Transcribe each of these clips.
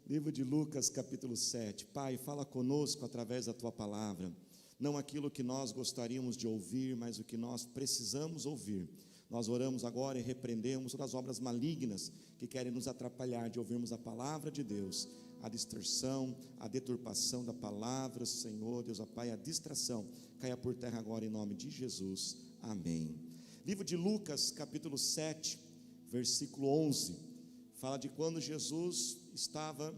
Livro de Lucas, capítulo 7. Pai, fala conosco através da Tua palavra. Não aquilo que nós gostaríamos de ouvir, mas o que nós precisamos ouvir. Nós oramos agora e repreendemos todas as obras malignas que querem nos atrapalhar de ouvirmos a palavra de Deus. A distorção, a deturpação da palavra, Senhor, Deus, Pai, a distração, caia por terra agora em nome de Jesus. Amém. Livro de Lucas, capítulo 7, versículo 11. Fala de quando Jesus estava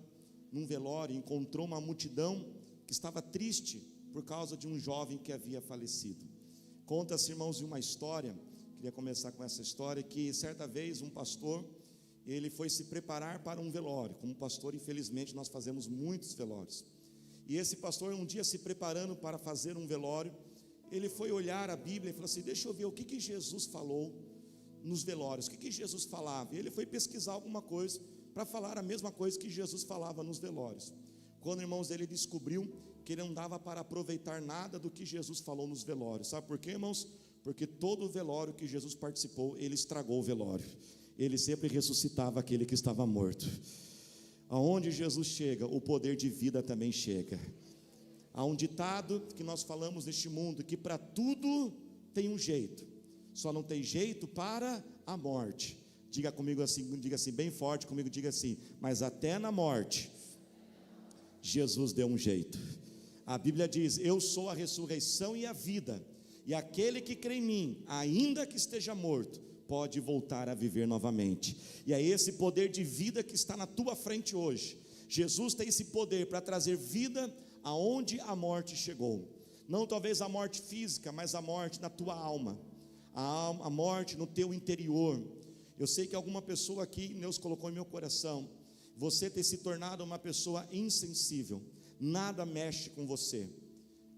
num velório, encontrou uma multidão que estava triste por causa de um jovem que havia falecido. Conta-se, irmãos, uma história, queria começar com essa história, que certa vez um pastor, ele foi se preparar para um velório. Como pastor, infelizmente, nós fazemos muitos velórios. E esse pastor, um dia se preparando para fazer um velório, ele foi olhar a Bíblia e falou assim: deixa eu ver o que Jesus falou nos velórios, o que Jesus falava. E ele foi pesquisar alguma coisa para falar a mesma coisa que Jesus falava nos velórios. Quando, irmãos, ele descobriu que ele não dava para aproveitar nada do que Jesus falou nos velórios. Sabe por quê, irmãos? Porque todo o velório que Jesus participou, ele estragou o velório. Ele sempre ressuscitava aquele que estava morto. Aonde Jesus chega, o poder de vida também chega. Há um ditado que nós falamos neste mundo, que para tudo tem um jeito, só não tem jeito para a morte. Diga comigo assim, diga assim bem forte comigo, diga assim: mas até na morte Jesus deu um jeito. A Bíblia diz: eu sou a ressurreição e a vida, e aquele que crê em mim, ainda que esteja morto, pode voltar a viver novamente. E é esse poder de vida que está na tua frente hoje. Jesus tem esse poder para trazer vida aonde a morte chegou. Não talvez a morte física, mas a morte na tua alma, a morte no teu interior. Eu sei que alguma pessoa aqui, Deus colocou em meu coração, você ter se tornado uma pessoa insensível, nada mexe com você.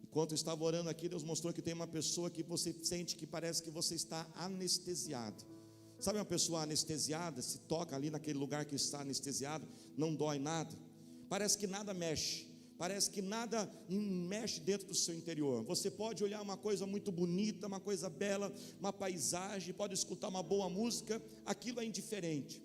Enquanto eu estava orando aqui, Deus mostrou que tem uma pessoa que você sente que parece que você está anestesiado. Sabe uma pessoa anestesiada, se toca ali naquele lugar que está anestesiado, não dói nada, parece que nada mexe, parece que nada mexe dentro do seu interior. Você pode olhar uma coisa muito bonita, uma coisa bela, uma paisagem, pode escutar uma boa música, aquilo é indiferente.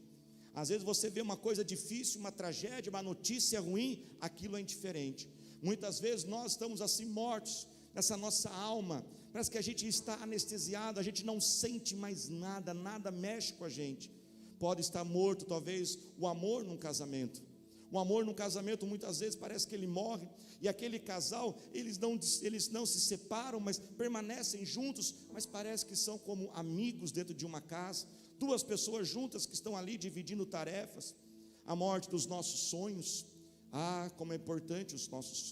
Às vezes você vê uma coisa difícil, uma tragédia, uma notícia ruim, aquilo é indiferente. Muitas vezes nós estamos assim mortos nessa nossa alma, parece que a gente está anestesiado, a gente não sente mais nada, nada mexe com a gente. Pode estar morto talvez o amor num casamento. O amor no casamento muitas vezes parece que ele morre, e aquele casal, eles não se separam, mas permanecem juntos, mas parece que são como amigos dentro de uma casa, duas pessoas juntas que estão ali dividindo tarefas. A morte dos nossos sonhos, como é importante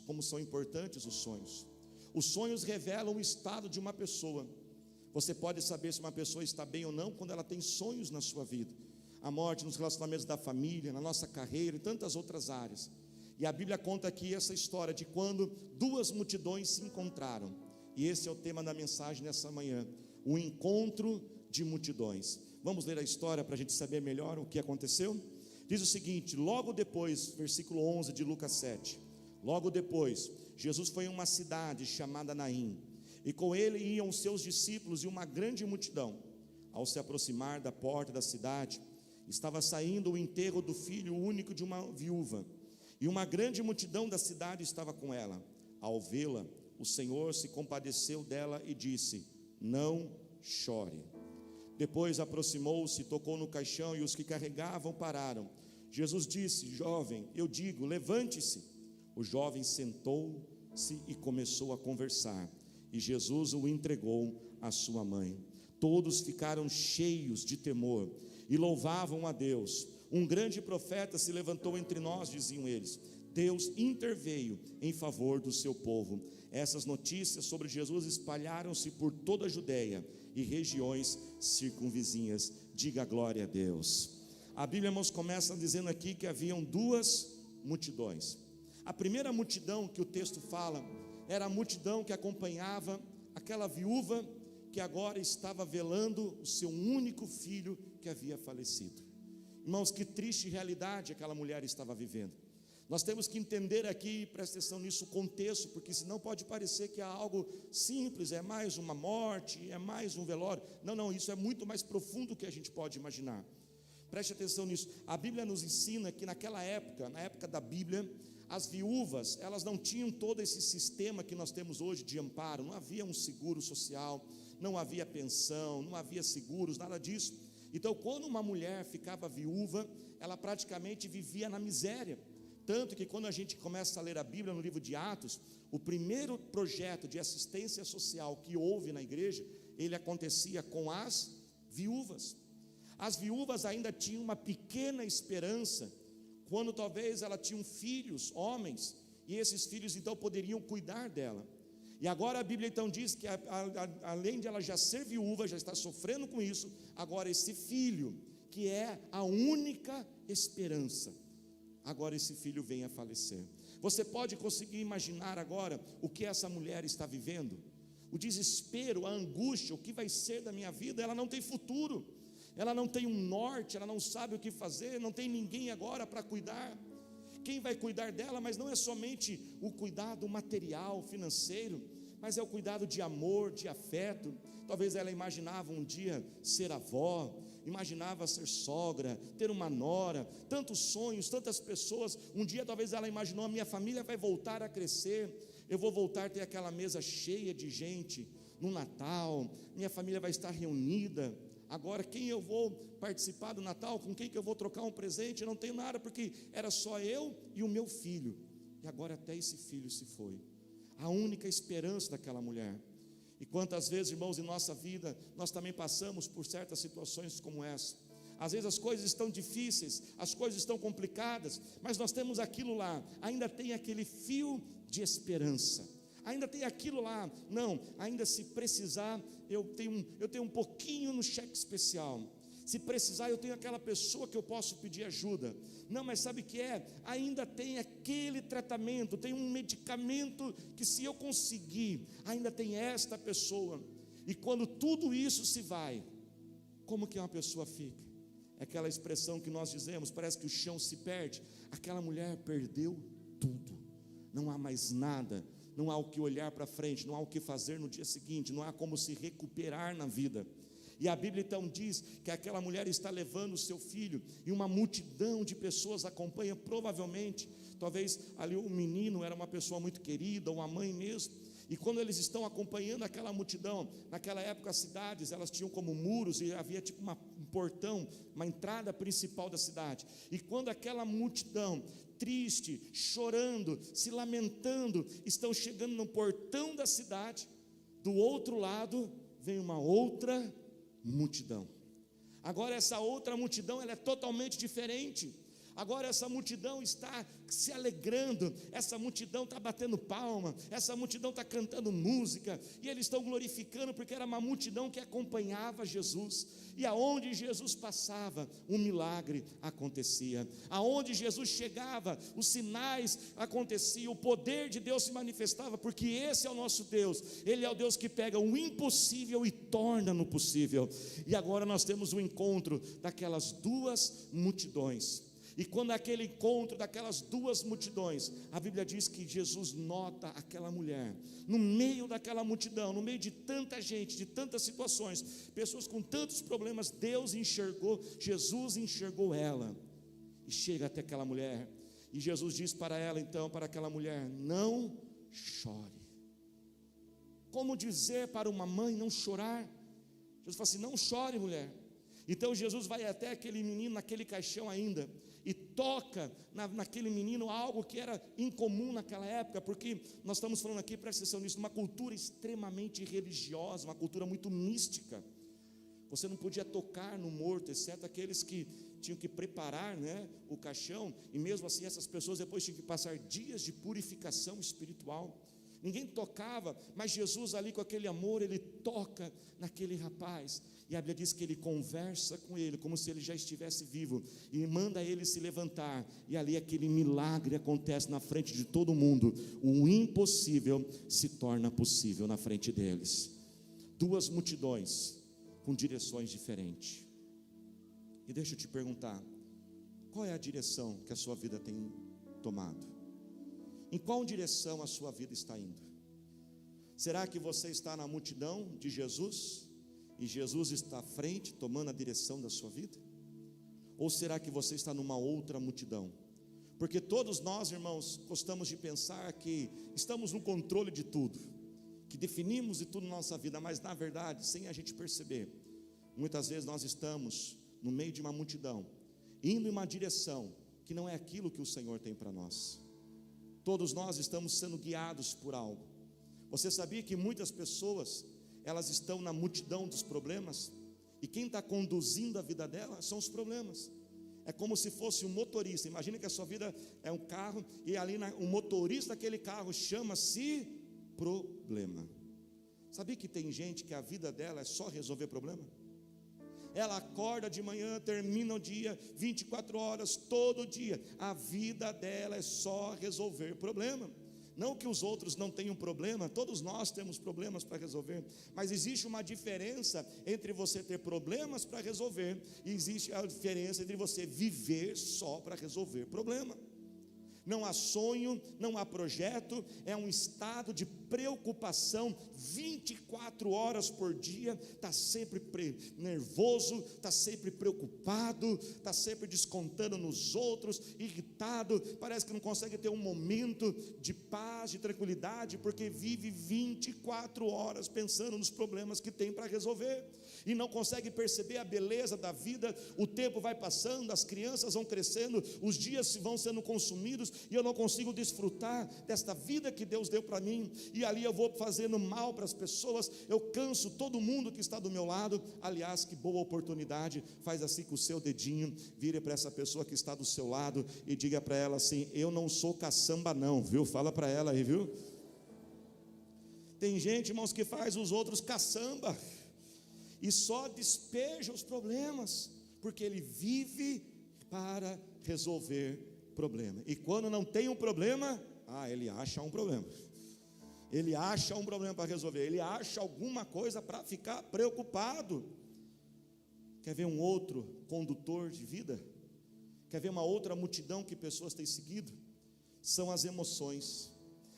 como são importantes os sonhos. Os sonhos revelam o estado de uma pessoa. Você pode saber se uma pessoa está bem ou não quando ela tem sonhos na sua vida. A morte nos relacionamentos da família, na nossa carreira e tantas outras áreas. E a Bíblia conta aqui essa história de quando duas multidões se encontraram. E esse é o tema da mensagem nessa manhã: o encontro de multidões. Vamos ler a história para a gente saber melhor o que aconteceu? Diz o seguinte: logo depois, versículo 11 de Lucas 7. Logo depois, Jesus foi em uma cidade chamada Naim, e com ele iam seus discípulos e uma grande multidão. Ao se aproximar da porta da cidade, estava saindo o enterro do filho único de uma viúva, e uma grande multidão da cidade estava com ela. Ao vê-la, o Senhor se compadeceu dela e disse: não chore. Depois aproximou-se, tocou no caixão, e os que carregavam pararam. Jesus disse: jovem, eu digo, levante-se. O jovem sentou-se e começou a conversar, e Jesus o entregou à sua mãe. Todos ficaram cheios de temor e louvavam a Deus. Um grande profeta se levantou entre nós, diziam eles. Deus interveio em favor do seu povo. Essas notícias sobre Jesus espalharam-se por toda a Judeia e regiões circunvizinhas. Diga glória a Deus. A Bíblia, irmãos, começa dizendo aqui que haviam duas multidões. A primeira multidão que o texto fala era a multidão que acompanhava aquela viúva que agora estava velando o seu único filho que havia falecido. Irmãos, que triste realidade aquela mulher estava vivendo. Nós temos que entender aqui, presta atenção nisso, o contexto, porque senão pode parecer que é algo simples, é mais uma morte, é mais um velório. Não, isso é muito mais profundo do que a gente pode imaginar. Preste atenção nisso. A Bíblia nos ensina que naquela época, na época da Bíblia, as viúvas, elas não tinham todo esse sistema que nós temos hoje de amparo. Não havia um seguro social, não havia pensão, não havia seguros, nada disso. Então, quando uma mulher ficava viúva, ela praticamente vivia na miséria. Tanto que quando a gente começa a ler a Bíblia no livro de Atos, o primeiro projeto de assistência social que houve na igreja, ele acontecia com as viúvas. As viúvas ainda tinham uma pequena esperança, quando talvez ela tinham filhos, homens, e esses filhos então poderiam cuidar dela. E agora a Bíblia então diz que além de ela já ser viúva, já está sofrendo com isso, agora esse filho, que é a única esperança, agora esse filho vem a falecer. Você pode conseguir imaginar agora o que essa mulher está vivendo? O desespero, a angústia, o que vai ser da minha vida? Ela não tem futuro, ela não tem um norte, ela não sabe o que fazer, não tem ninguém agora para cuidar. Quem vai cuidar dela? Mas não é somente o cuidado material, financeiro, mas é o cuidado de amor, de afeto. Talvez ela imaginava um dia ser avó, imaginava ser sogra, ter uma nora, tantos sonhos, tantas pessoas. Um dia talvez ela imaginou: a minha família vai voltar a crescer, eu vou voltar a ter aquela mesa cheia de gente no Natal, minha família vai estar reunida. Agora quem eu vou participar do Natal? Com quem que eu vou trocar um presente? Eu não tenho nada, porque era só eu e o meu filho, e agora até esse filho se foi, a única esperança daquela mulher. E quantas vezes, irmãos, em nossa vida nós também passamos por certas situações como essa. Às vezes as coisas estão difíceis, as coisas estão complicadas, mas nós temos aquilo lá, ainda tem aquele fio de esperança, ainda tem aquilo lá. Não, ainda se precisar, eu tenho um pouquinho no cheque especial. Se precisar, eu tenho aquela pessoa que eu posso pedir ajuda. Não, mas sabe o que é? Ainda tem aquele tratamento, tem um medicamento que, se eu conseguir, ainda tem esta pessoa. E quando tudo isso se vai, como que uma pessoa fica? É aquela expressão que nós dizemos, parece que o chão se perde. Aquela mulher perdeu tudo, não há mais nada, não há o que olhar para frente, não há o que fazer no dia seguinte, não há como se recuperar na vida. E a Bíblia então diz que aquela mulher está levando o seu filho, e uma multidão de pessoas acompanha. Provavelmente, talvez ali o menino era uma pessoa muito querida, ou a mãe mesmo. E quando eles estão acompanhando aquela multidão, naquela época as cidades, elas tinham como muros, e havia tipo um portão, uma entrada principal da cidade. E quando aquela multidão, triste, chorando, se lamentando, estão chegando no portão da cidade, do outro lado vem uma outra multidão. Agora essa outra multidão, ela é totalmente diferente. Agora essa multidão está se alegrando, essa multidão está batendo palma, essa multidão está cantando música, e eles estão glorificando, porque era uma multidão que acompanhava Jesus, e aonde Jesus passava, um milagre acontecia, aonde Jesus chegava, os sinais aconteciam, o poder de Deus se manifestava, porque esse é o nosso Deus. Ele é o Deus que pega o impossível e torna no possível. E agora nós temos o encontro daquelas duas multidões. E quando aquele encontro daquelas duas multidões, a Bíblia diz que Jesus nota aquela mulher, no meio daquela multidão, no meio de tanta gente, de tantas situações, pessoas com tantos problemas, Deus enxergou, Jesus enxergou ela, e chega até aquela mulher, e Jesus diz para ela então, para aquela mulher: não chore. Como dizer para uma mãe não chorar? Jesus fala assim: não chore, mulher. Então Jesus vai até aquele menino, naquele caixão ainda, e toca naquele menino algo que era incomum naquela época, porque nós estamos falando aqui, presta atenção nisso, uma cultura extremamente religiosa, uma cultura muito mística. Você não podia tocar no morto, exceto aqueles que tinham que preparar, o caixão, e mesmo assim essas pessoas depois tinham que passar dias de purificação espiritual. Ninguém tocava, mas Jesus ali com aquele amor, ele toca naquele rapaz, e a Bíblia diz que ele conversa com ele, como se ele já estivesse vivo, e manda ele se levantar, e ali aquele milagre acontece na frente de todo mundo, o impossível se torna possível na frente deles. Duas multidões, com direções diferentes. E deixa eu te perguntar, qual é a direção que a sua vida tem tomado? Em qual direção a sua vida está indo? Será que você está na multidão de Jesus, e Jesus está à frente, tomando a direção da sua vida? Ou será que você está numa outra multidão? Porque todos nós, irmãos, gostamos de pensar que estamos no controle de tudo, que definimos de tudo na nossa vida, mas na verdade, sem a gente perceber, muitas vezes nós estamos no meio de uma multidão, indo em uma direção que não é aquilo que o Senhor tem para nós. Todos nós estamos sendo guiados por algo. Você sabia que muitas pessoas, elas estão na multidão dos problemas, e quem está conduzindo a vida dela são os problemas. É como se fosse um motorista. Imagina que a sua vida é um carro, e ali o motorista daquele carro chama-se problema. Sabia que tem gente que a vida dela é só resolver problema? Ela acorda de manhã, termina o dia, 24 horas, todo dia. A vida dela é só resolver problema. Não que os outros não tenham problema, todos nós temos problemas para resolver, mas existe uma diferença entre você ter problemas para resolver, e existe a diferença entre você viver só para resolver problema. Não há sonho, não há projeto, é um estado de preocupação 24 horas por dia, está sempre nervoso, está sempre preocupado, está sempre descontando nos outros, irritado, parece que não consegue ter um momento de paz, de tranquilidade, porque vive 24 horas pensando nos problemas que tem para resolver, e não consegue perceber a beleza da vida. O tempo vai passando, as crianças vão crescendo, os dias vão sendo consumidos, e eu não consigo desfrutar desta vida que Deus deu para mim, e ali eu vou fazendo mal para as pessoas, eu canso todo mundo que está do meu lado. Aliás, que boa oportunidade, faz assim com o seu dedinho, vire para essa pessoa que está do seu lado e diga para ela assim: eu não sou caçamba não, viu? Fala para ela aí, viu? Tem gente, irmãos, que faz os outros caçamba, e só despeja os problemas, porque ele vive para resolver problema, e quando não tem um problema, ele acha um problema, ele acha um problema para resolver, ele acha alguma coisa para ficar preocupado. Quer ver um outro condutor de vida? Quer ver uma outra multidão que pessoas têm seguido? São as emoções.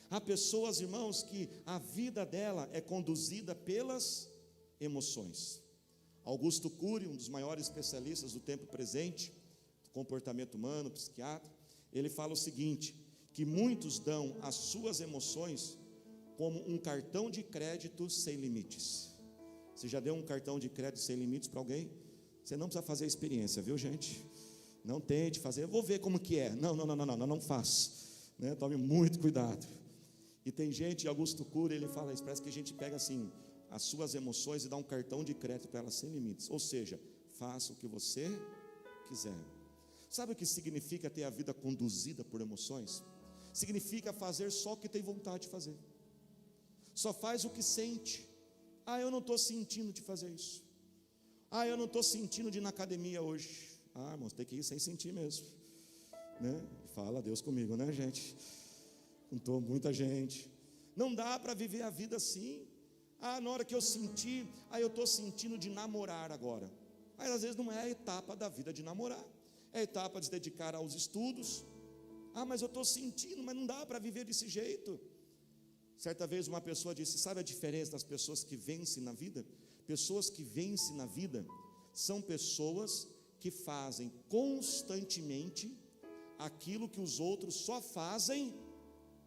Há pessoas, irmãos, que a vida dela é conduzida pelas emoções. Augusto Cury, um dos maiores especialistas do tempo presente, do comportamento humano, psiquiatra, ele fala o seguinte, que muitos dão as suas emoções como um cartão de crédito sem limites. Você já deu um cartão de crédito sem limites para alguém? Você não precisa fazer a experiência, viu, gente? Não tente fazer, eu vou ver como que é. Não faça, né? Tome muito cuidado. E tem gente, Augusto Cury, ele fala isso, parece que a gente pega assim as suas emoções e dá um cartão de crédito para elas sem limites. Ou seja, faça o que você quiser. Sabe o que significa ter a vida conduzida por emoções? Significa fazer só o que tem vontade de fazer. Só faz o que sente. Eu não estou sentindo de fazer isso. Eu não estou sentindo de ir na academia hoje. Irmãos, tem que ir sem sentir mesmo, né? Fala Deus comigo, né, gente? Juntou muita gente. Não dá para viver a vida assim. Na hora que eu sentir, eu estou sentindo de namorar agora. Mas às vezes não é a etapa da vida de namorar, é a etapa de se dedicar aos estudos. Mas eu estou sentindo, mas não dá para viver desse jeito. Certa vez uma pessoa disse: sabe a diferença das pessoas que vencem na vida? Pessoas que vencem na vida são pessoas que fazem constantemente aquilo que os outros só fazem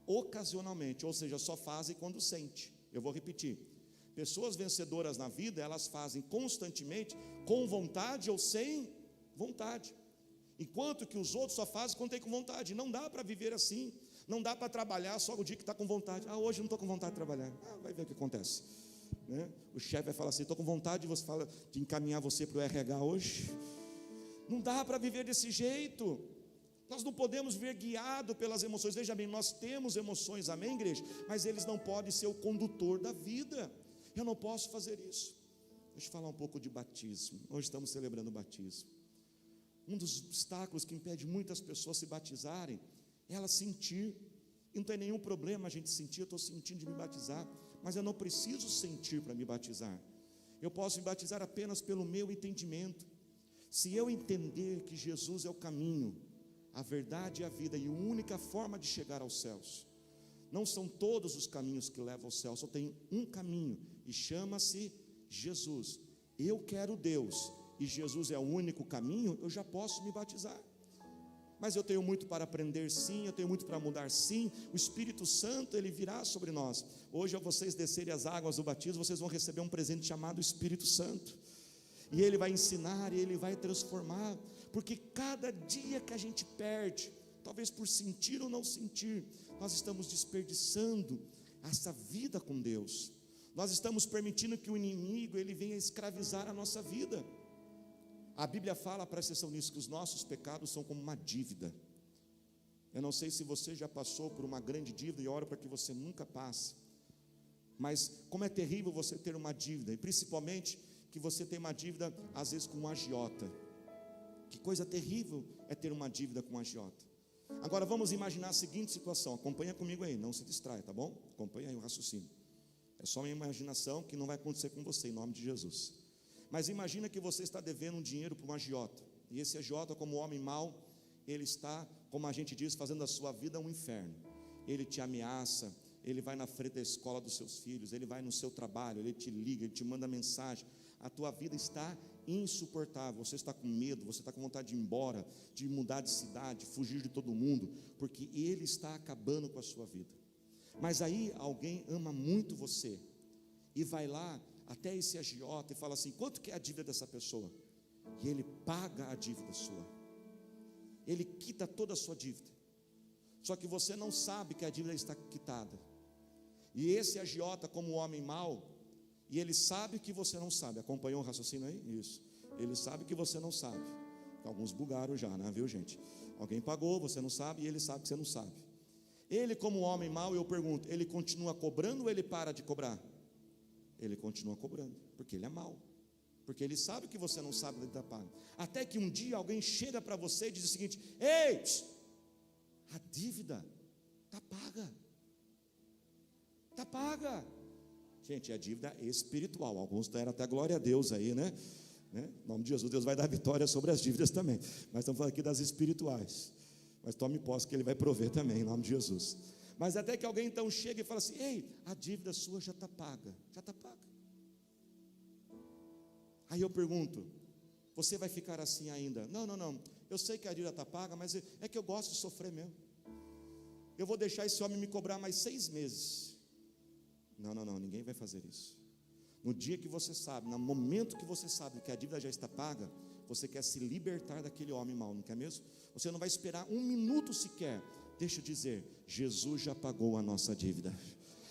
ocasionalmente, ou seja, só fazem quando sente. Eu vou repetir: pessoas vencedoras na vida, elas fazem constantemente, com vontade ou sem vontade, enquanto que os outros só fazem quando tem com vontade. Não dá para viver assim. Não dá para trabalhar só o dia que está com vontade. Hoje eu não estou com vontade de trabalhar. Vai ver o que acontece, né? O chefe vai falar assim: estou com vontade de encaminhar você para o RH hoje. Não dá para viver desse jeito. Nós não podemos viver guiado pelas emoções. Veja bem, nós temos emoções, amém, igreja? Mas eles não podem ser o condutor da vida. Eu não posso fazer isso. Deixa eu falar um pouco de batismo. Hoje estamos celebrando o batismo. Um dos obstáculos que impede muitas pessoas se batizarem é ela sentir. E não tem nenhum problema a gente sentir: eu estou sentindo de me batizar, mas eu não preciso sentir para me batizar. Eu posso me batizar apenas pelo meu entendimento. Se eu entender que Jesus é o caminho, a verdade e a vida, e a única forma de chegar aos céus. Não são todos os caminhos que levam ao céu, só tem um caminho, e chama-se Jesus. Eu quero Deus, e Jesus é o único caminho, eu já posso me batizar. Mas eu tenho muito para aprender, sim, eu tenho muito para mudar, sim. O Espírito Santo, ele virá sobre nós. Hoje, ao vocês descerem as águas do batismo, vocês vão receber um presente chamado Espírito Santo, e ele vai ensinar, e ele vai transformar, porque cada dia que a gente perde, talvez por sentir ou não sentir, nós estamos desperdiçando essa vida com Deus. Nós estamos permitindo que o inimigo, ele venha escravizar a nossa vida. A Bíblia fala, presta atenção nisso, que os nossos pecados são como uma dívida. Eu não sei se você já passou por uma grande dívida, e oro para que você nunca passe. Mas como é terrível você ter uma dívida, e principalmente que você tem uma dívida às vezes com um agiota. Que coisa terrível é ter uma dívida com um agiota. Agora vamos imaginar a seguinte situação, acompanha comigo aí, não se distrai, tá bom? Acompanha aí o raciocínio. É só uma imaginação que não vai acontecer com você, em nome de Jesus. Mas imagina que você está devendo um dinheiro para um agiota, e esse agiota, como homem mau, ele está, como a gente diz, fazendo a sua vida um inferno. Ele te ameaça, ele vai na frente da escola dos seus filhos, ele vai no seu trabalho, ele te liga, ele te manda mensagem. A tua vida está insuportável, você está com medo, você está com vontade de ir embora, de mudar de cidade, de fugir de todo mundo, porque ele está acabando com a sua vida. Mas aí alguém ama muito você, e vai lá até esse agiota e fala assim: quanto que é a dívida dessa pessoa? E ele paga a dívida sua, ele quita toda a sua dívida, só que você não sabe que a dívida está quitada. E esse agiota, como homem mau, e ele sabe que você não sabe. Acompanhou o raciocínio aí? Isso. Ele sabe que você não sabe. Alguns bugaram já, né? Viu, gente? Alguém pagou, você não sabe, e ele sabe que você não sabe. Ele, como homem mau, eu pergunto, ele continua cobrando ou ele para de cobrar? Ele continua cobrando, porque ele é mau, porque ele sabe que você não sabe, ele está pago. Até que um dia alguém chega para você e diz o seguinte: ei, a dívida está paga. Está paga. Gente, a dívida é espiritual. Alguns deram até glória a Deus aí, né? Em nome de Jesus, Deus vai dar vitória sobre as dívidas também. Mas estamos falando aqui das espirituais. Mas tome posse que Ele vai prover também, em nome de Jesus. Mas até que alguém então chega e fala assim: ei, a dívida sua já está paga. Já está paga. Aí eu pergunto: você vai ficar assim ainda? Não, eu sei que a dívida está paga, mas é que eu gosto de sofrer mesmo. Eu vou deixar esse homem me cobrar mais 6 meses. Não, ninguém vai fazer isso. No dia que você sabe, no momento que você sabe que a dívida já está paga, você quer se libertar daquele homem mau, não quer mesmo? Você não vai esperar 1 minuto sequer. Deixa eu dizer, Jesus já pagou a nossa dívida.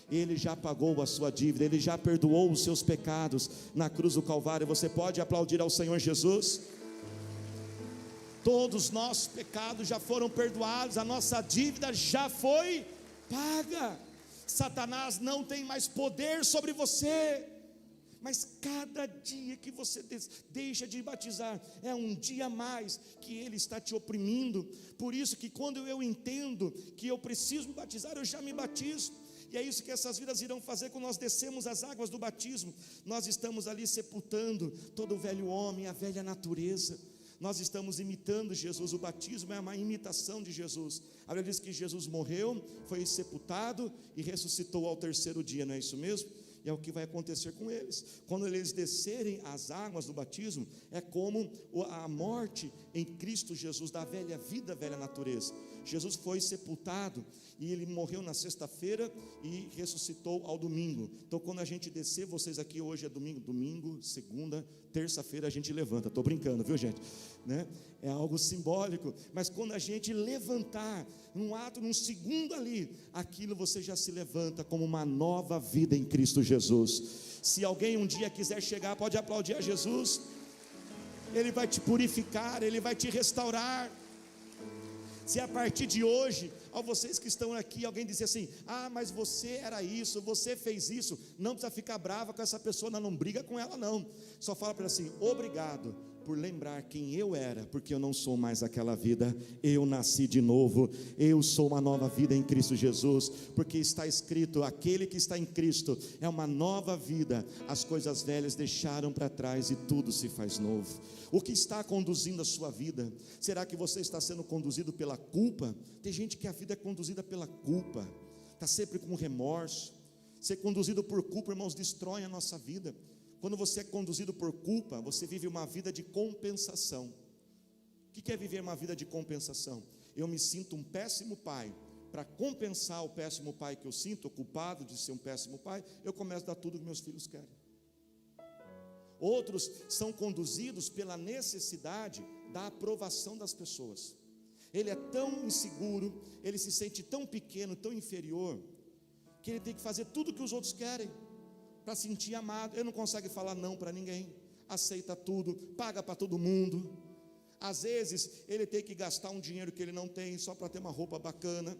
Ele já pagou a sua dívida, Ele já perdoou os seus pecados na cruz do Calvário. Você pode aplaudir ao Senhor Jesus? Todos os nossos pecados já foram perdoados, a nossa dívida já foi paga. Satanás não tem mais poder sobre você. Mas cada dia que você deixa de batizar, é um dia a mais que ele está te oprimindo. Por isso que quando eu entendo que eu preciso me batizar, eu já me batizo. E é isso que essas vidas irão fazer quando nós descemos as águas do batismo. Nós estamos ali sepultando todo o velho homem, a velha natureza. Nós estamos imitando Jesus. O batismo é uma imitação de Jesus. A Bíblia diz que Jesus morreu, foi sepultado e ressuscitou ao 3º dia, não é isso mesmo? E é o que vai acontecer com eles. Quando eles descerem as águas do batismo, é como a morte em Cristo Jesus, da velha vida, velha natureza. Jesus foi sepultado e ele morreu na sexta-feira e ressuscitou ao domingo. Então quando a gente descer, vocês aqui, hoje é domingo, segunda, terça-feira a gente levanta. Estou brincando, viu, gente? Né? É algo simbólico, mas quando a gente levantar, num ato, num segundo ali, aquilo você já se levanta como uma nova vida em Cristo Jesus. Se alguém um dia quiser chegar, pode aplaudir a Jesus. Ele vai te purificar, Ele vai te restaurar. Se a partir de hoje, ao vocês que estão aqui, alguém disser assim: ah, mas você era isso, você fez isso, não precisa ficar brava com essa pessoa, não briga com ela não, só fala para ela assim: obrigado por lembrar quem eu era, porque eu não sou mais aquela vida, eu nasci de novo, eu sou uma nova vida em Cristo Jesus, porque está escrito: aquele que está em Cristo é uma nova vida, as coisas velhas deixaram para trás e tudo se faz novo. O que está conduzindo a sua vida? Será que você está sendo conduzido pela culpa? Tem gente que a vida é conduzida pela culpa, está sempre com remorso. Ser conduzido por culpa, irmãos, destrói a nossa vida. Quando você é conduzido por culpa, você vive uma vida de compensação. O que é viver uma vida de compensação? Eu me sinto um péssimo pai. Para compensar o péssimo pai que eu sinto, o culpado de ser um péssimo pai, eu começo a dar tudo que meus filhos querem. Outros são conduzidos pela necessidade da aprovação das pessoas. Ele é tão inseguro, ele se sente tão pequeno, tão inferior, que ele tem que fazer tudo que os outros querem para sentir amado. Ele não consegue falar não para ninguém, aceita tudo, paga para todo mundo. Às vezes ele tem que gastar um dinheiro que ele não tem só para ter uma roupa bacana,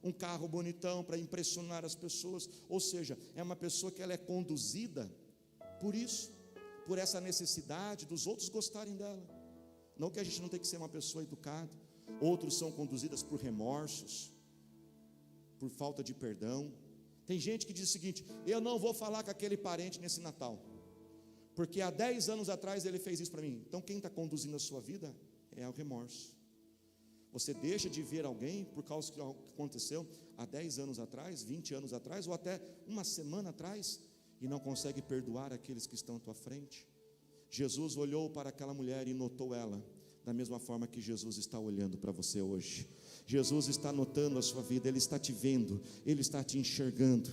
um carro bonitão para impressionar as pessoas. Ou seja, é uma pessoa que ela é conduzida por isso, por essa necessidade dos outros gostarem dela. Não que a gente não tem que ser uma pessoa educada. Outros são conduzidas por remorsos, por falta de perdão. Tem gente que diz o seguinte: eu não vou falar com aquele parente nesse Natal, porque há 10 anos atrás ele fez isso para mim. Então quem está conduzindo a sua vida é o remorso. Você deixa de ver alguém por causa que aconteceu há 10 anos atrás, 20 anos atrás, ou até uma semana atrás, e não consegue perdoar aqueles que estão à tua frente. Jesus olhou para aquela mulher e notou ela, da mesma forma que Jesus está olhando para você hoje. Jesus está notando a sua vida, Ele está te vendo, Ele está te enxergando.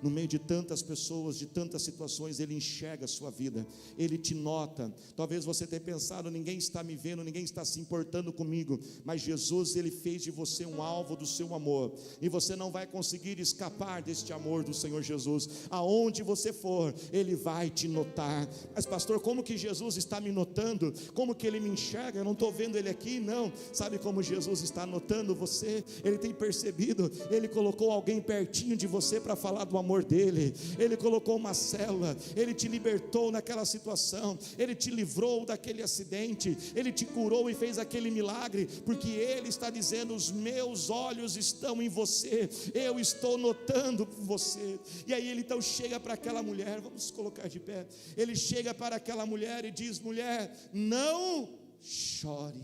No meio de tantas pessoas, de tantas situações, Ele enxerga a sua vida, Ele te nota. Talvez você tenha pensado: ninguém está me vendo, ninguém está se importando comigo. Mas Jesus, Ele fez de você um alvo do seu amor, e você não vai conseguir escapar deste amor do Senhor Jesus. Aonde você for, Ele vai te notar. Mas pastor, como que Jesus está me notando? Como que Ele me enxerga? Eu não estou vendo Ele aqui, não. Sabe como Jesus está notando você? Ele tem percebido, Ele colocou alguém pertinho de você para falar do amor dEle. Ele colocou uma célula, Ele te libertou naquela situação, Ele te livrou daquele acidente, Ele te curou e fez aquele milagre, porque Ele está dizendo: os meus olhos estão em você, eu estou notando você. E aí Ele então chega para aquela mulher, vamos colocar de pé. Ele chega para aquela mulher e diz: mulher, não chore.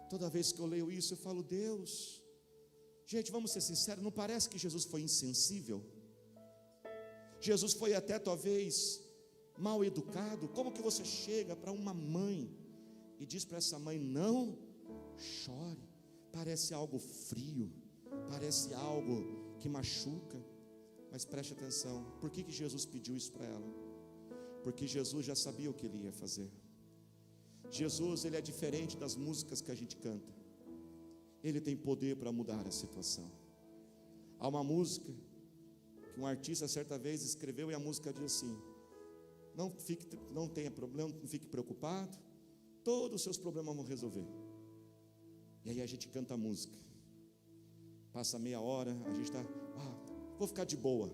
Toda vez que eu leio isso, eu falo: Deus, gente, vamos ser sinceros, não parece que Jesus foi insensível? Jesus foi até talvez mal educado. Como que você chega para uma mãe e diz para essa mãe: não chore? Parece algo frio, parece algo que machuca. Mas preste atenção, por que Jesus pediu isso para ela? Porque Jesus já sabia o que Ele ia fazer. Jesus, Ele é diferente das músicas que a gente canta. Ele tem poder para mudar a situação. Há uma música que um artista certa vez escreveu, e a música diz assim: não tenha problema, não fique preocupado, todos os seus problemas vão resolver. E aí a gente canta a música, passa meia hora, a gente está: vou ficar de boa,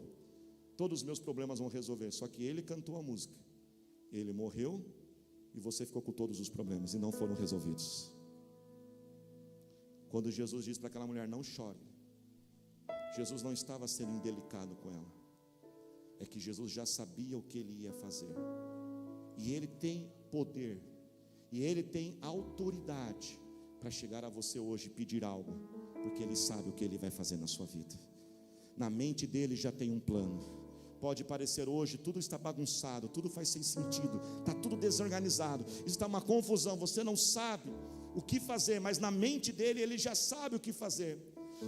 todos os meus problemas vão resolver. Só que ele cantou a música, ele morreu, e você ficou com todos os problemas, e não foram resolvidos. Quando Jesus diz para aquela mulher: não chore, Jesus não estava sendo indelicado com ela. É que Jesus já sabia o que Ele ia fazer, e Ele tem poder, e Ele tem autoridade para chegar a você hoje e pedir algo, porque Ele sabe o que Ele vai fazer na sua vida. Na mente dEle já tem um plano. Pode parecer hoje, tudo está bagunçado, tudo faz sem sentido, está tudo desorganizado, está uma confusão, você não sabe o que fazer, mas na mente dele, Ele já sabe o que fazer.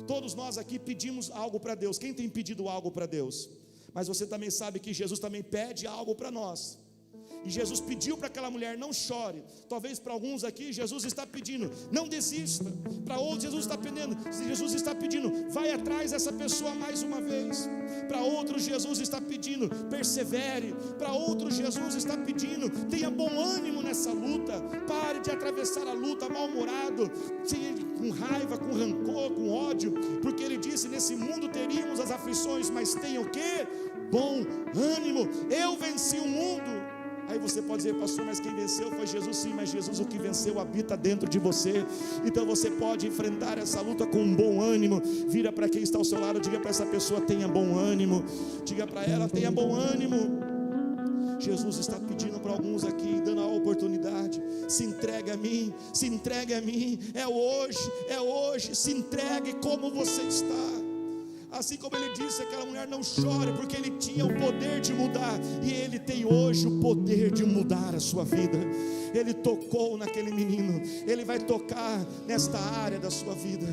Todos nós aqui pedimos algo para Deus. Quem tem pedido algo para Deus? Mas você também sabe que Jesus também pede algo para nós. E Jesus pediu para aquela mulher: não chore. Talvez para alguns aqui Jesus está pedindo: não desista. Para outros Jesus está pedindo: vai atrás dessa pessoa mais uma vez. Para outros Jesus está pedindo: persevere. Para outros Jesus está pedindo: tenha bom ânimo nessa luta. Pare de atravessar a luta mal-humorado, com raiva, com rancor, com ódio, porque Ele disse: nesse mundo teríamos as aflições, mas tenha o quê? Bom ânimo. Eu venci o mundo. Aí você pode dizer: pastor, mas quem venceu foi Jesus. Sim, mas Jesus, o que venceu, habita dentro de você. Então você pode enfrentar essa luta com um bom ânimo. Vira para quem está ao seu lado, diga para essa pessoa: tenha bom ânimo. Diga para ela: tenha bom ânimo. Jesus está pedindo para alguns aqui, dando a oportunidade: se entregue a mim, se entregue a mim. É hoje, se entregue como você está. Assim como ele disse àquela mulher: não chore, porque ele tinha o poder de mudar, e ele tem hoje o poder de mudar a sua vida. Ele tocou naquele menino, ele vai tocar nesta área da sua vida.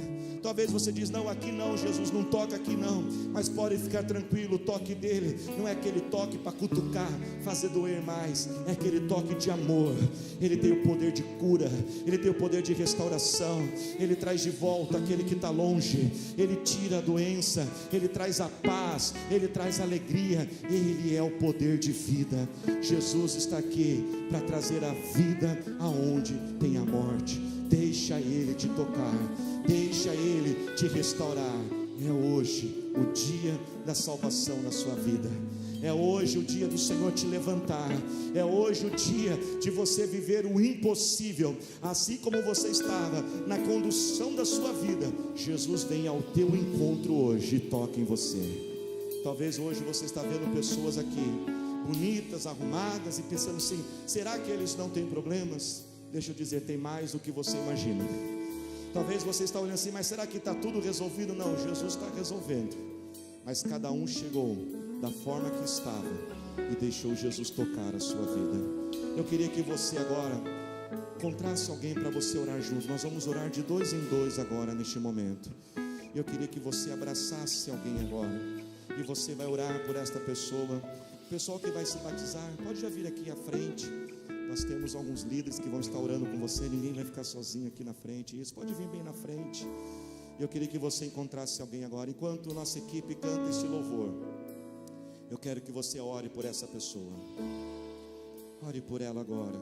Talvez você diz: não, aqui não, Jesus, não toca aqui não. Mas pode ficar tranquilo, o toque dele não é aquele toque para cutucar, fazer doer mais, é aquele toque de amor. Ele tem o poder de cura, ele tem o poder de restauração, ele traz de volta aquele que está longe, ele tira a doença, ele traz a paz, ele traz a alegria, ele é o poder de vida. Jesus está aqui para trazer a vida aonde tem a morte. Deixa ele te tocar, deixa ele te restaurar. É hoje o dia da salvação na sua vida. É hoje o dia do Senhor te levantar. É hoje o dia de você viver o impossível. Assim como você estava na condução da sua vida, Jesus vem ao teu encontro hoje e toca em você. Talvez hoje você está vendo pessoas aqui bonitas, arrumadas, e pensando assim: será que eles não têm problemas? Deixa eu dizer, tem mais do que você imagina. Talvez você está olhando assim: mas será que está tudo resolvido? Não, Jesus está resolvendo. Mas cada um chegou da forma que estava e deixou Jesus tocar a sua vida. Eu queria que você agora encontrasse alguém para você orar junto. Nós vamos orar de 2 em 2 agora, neste momento. Eu queria que você abraçasse alguém agora, e você vai orar por esta pessoa. O pessoal que vai se batizar, pode já vir aqui à frente. Nós temos alguns líderes que vão estar orando com você. Ninguém vai ficar sozinho aqui na frente. Isso, pode vir bem na frente. Eu queria que você encontrasse alguém agora. Enquanto nossa equipe canta este louvor, eu quero que você ore por essa pessoa. Ore por ela agora.